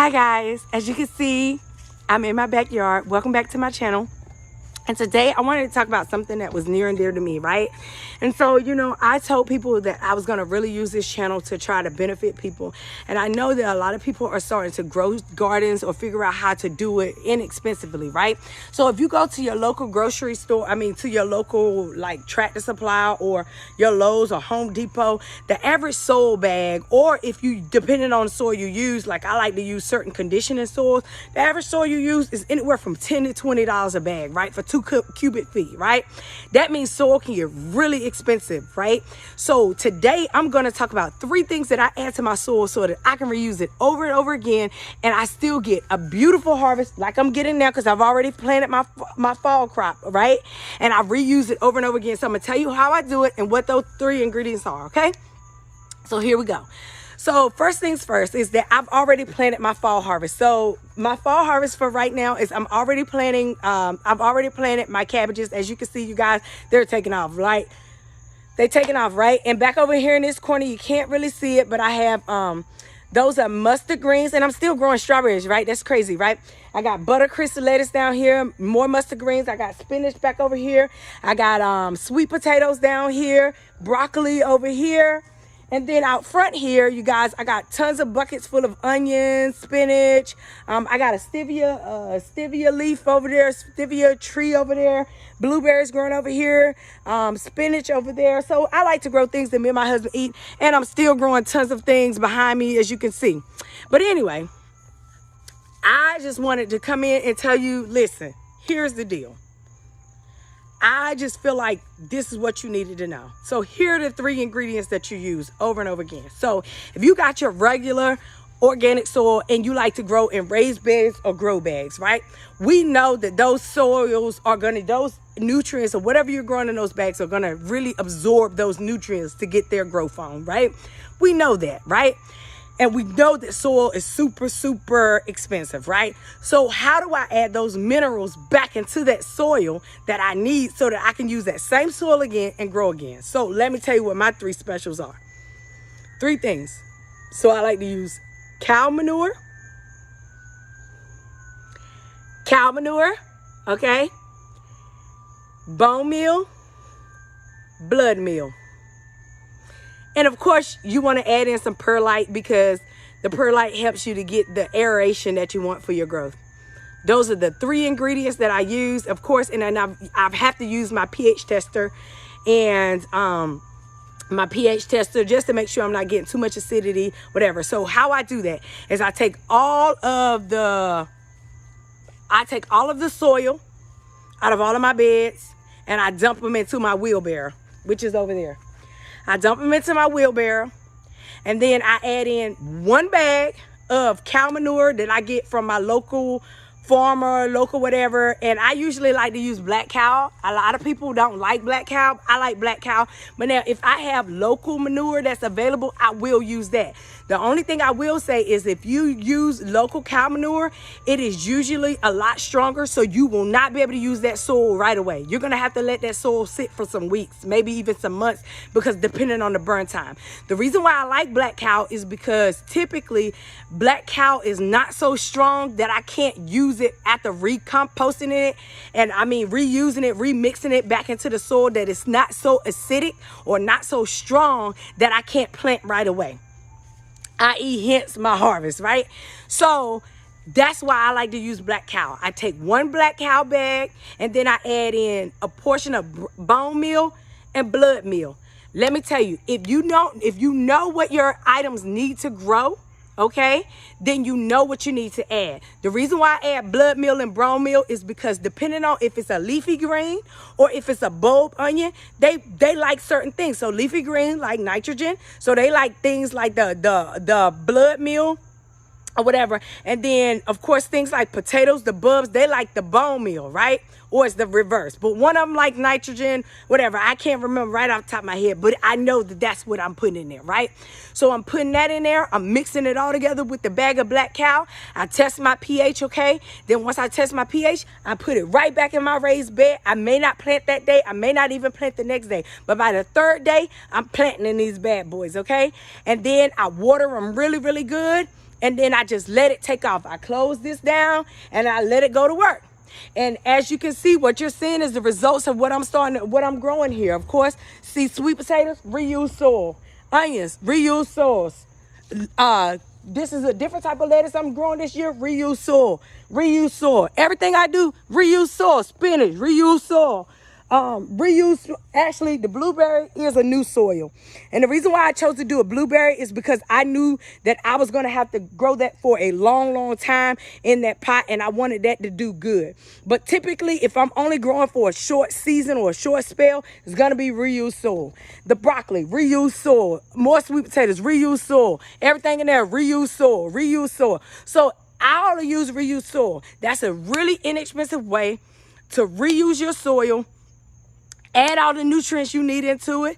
Hi guys, as you can see, I'm in my backyard. Welcome back to my channel. And today I wanted to talk about something that was near and dear to me, right? And so, I told people that I was going to really use this channel to try to benefit people. And I know that a lot of people are starting to grow gardens or figure out how to do it inexpensively, right? So if you go to your local grocery store, to your local like Tractor Supply or your Lowe's or Home Depot, the average soil bag, or if you, depending on the soil you use, like I like to use certain conditioning soils, the average soil you use is anywhere from $10 to $20 a bag, right? For 2 cubic feet, right? That means soil can get really expensive, right? So today I'm going to talk about 3 things that I add to my soil so that I can reuse it over and over again, and I still get a beautiful harvest like I'm getting now because I've already planted my fall crop, right? And I reuse it over and over again. So I'm going to tell you how I do it and what those 3 ingredients are, okay? So here we go. So first things first is that I've already planted my fall harvest. So my fall harvest for right now is I've already planted my cabbages. As you can see, you guys, they're taking off, right? They're taking off, right? And back over here in this corner, you can't really see it, but I have those are mustard greens, and I'm still growing strawberries, right? That's crazy, right? I got buttercrystal lettuce down here, more mustard greens. I got spinach back over here. I got sweet potatoes down here, broccoli over here. And then out front here, you guys, I got tons of buckets full of onions, spinach. I got a stevia leaf over there, stevia tree over there, blueberries growing over here, spinach over there. So I like to grow things that me and my husband eat, and I'm still growing tons of things behind me, as you can see. But anyway, I just wanted to come in and tell you, listen, here's the deal. I just feel like this is what you needed to know. So here are the 3 ingredients that you use over and over again. So if you got your regular organic soil and you like to grow in raised beds or grow bags, right? We know that those soils are those nutrients or whatever you're growing in those bags are gonna really absorb those nutrients to get their growth on, right? We know that, right? And we know that soil is super, super expensive, right? So how do I add those minerals back into that soil that I need so that I can use that same soil again and grow again? So let me tell you what my 3 specials are. 3 things. So I like to use cow manure, okay? Bone meal, blood meal. And of course, you want to add in some perlite because the perlite helps you to get the aeration that you want for your growth. Those are the 3 ingredients that I use, of course, and then I have to use my pH tester and my pH tester just to make sure I'm not getting too much acidity, whatever. So how I do that is I take all of the soil out of all of my beds and I dump them into my wheelbarrow, which is over there. I dump them into my wheelbarrow, and then I add in 1 bag of cow manure that I get from my local farmer, local whatever, and I usually like to use black cow. A lot of people don't like black cow. I like black cow, but now if I have local manure that's available, I will use that. The only thing I will say is if you use local cow manure, it is usually a lot stronger, so you will not be able to use that soil right away. You're gonna have to let that soil sit for some weeks, maybe even some months, because depending on the burn time. The reason why I like black cow is because typically black cow is not so strong that I can't use it after recomposting it, and reusing it, remixing it back into the soil, that it's not so acidic or not so strong that I can't plant right away, i.e. hence my harvest, right? So that's why I like to use black cow. I take 1 black cow bag and then I add in a portion of bone meal and blood meal. Let me tell you, if you know what your items need to grow, okay, then you know what you need to add. The reason why I add blood meal and bone meal is because depending on if it's a leafy green or if it's a bulb onion, they like certain things. So leafy green like nitrogen, so they like things like the blood meal or whatever. And then of course things like potatoes, the bulbs, they like the bone meal, right? Or it's the reverse, but one of them like nitrogen, whatever. I can't remember right off the top of my head, but I know that that's what I'm putting in there, right? So I'm putting that in there. I'm mixing it all together with the bag of black cow. I test my pH, okay? Then once I test my pH, I put it right back in my raised bed. I may not plant that day. I may not even plant the next day, but by the 3rd day, I'm planting in these bad boys, okay? And then I water them really, really good. and then I just let it take off. I close this down and I let it go to work. And as you can see, what you're seeing is the results of what I'm growing here. Of course, see, sweet potatoes, reuse soil. Onions, reuse soils. This is a different type of lettuce I'm growing this year. Reuse soil. Reuse soil. Everything I do, reuse soil. Spinach, reuse soil. Actually, the blueberry is a new soil. And the reason why I chose to do a blueberry is because I knew that I was going to have to grow that for a long, long time in that pot, and I wanted that to do good. But typically, if I'm only growing for a short season or a short spell, it's going to be reuse soil. The broccoli, reuse soil. More sweet potatoes, reuse soil. Everything in there, reuse soil, reuse soil. So I ought to use reuse soil. That's a really inexpensive way to reuse your soil, add all the nutrients you need into it,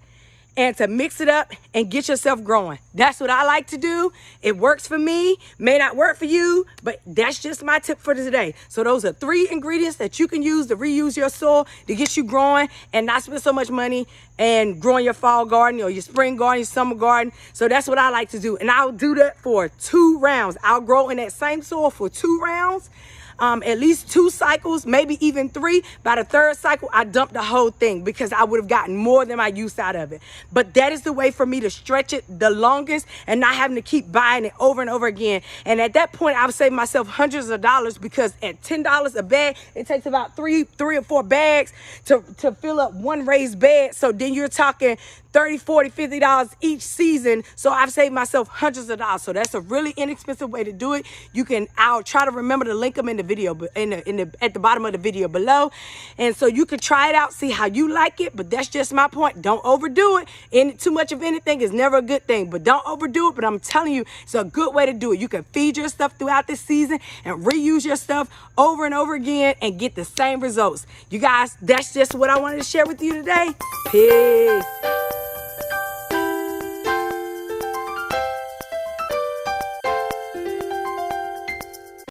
and to mix it up and get yourself growing. That's what I like to do. It works for me. May not work for you, but that's just my tip for today. So those are 3 ingredients that you can use to reuse your soil to get you growing and not spend so much money and growing your fall garden or your spring garden, your summer garden. So that's what I like to do. And I'll do that for 2 rounds. I'll grow in that same soil for 2 rounds. At least 2 cycles, maybe even 3. By the 3rd cycle, I dumped the whole thing because I would have gotten more than my use out of it. But that is the way for me to stretch it the longest and not having to keep buying it over and over again. And at that point, I would save myself hundreds of dollars because at $10 a bag, it takes about 3 or 4 bags to fill up 1 raised bed. So then you're talking $30, $40, $50 each season. So I've saved myself hundreds of dollars. So that's a really inexpensive way to do it. I'll try to remember to link them in the video, but at the bottom of the video below. And so you can try it out, see how you like it. But that's just my point. Don't overdo it. Too much of anything is never a good thing, but don't overdo it. But I'm telling you, it's a good way to do it. You can feed your stuff throughout the season and reuse your stuff over and over again and get the same results. You guys, that's just what I wanted to share with you today. Peace.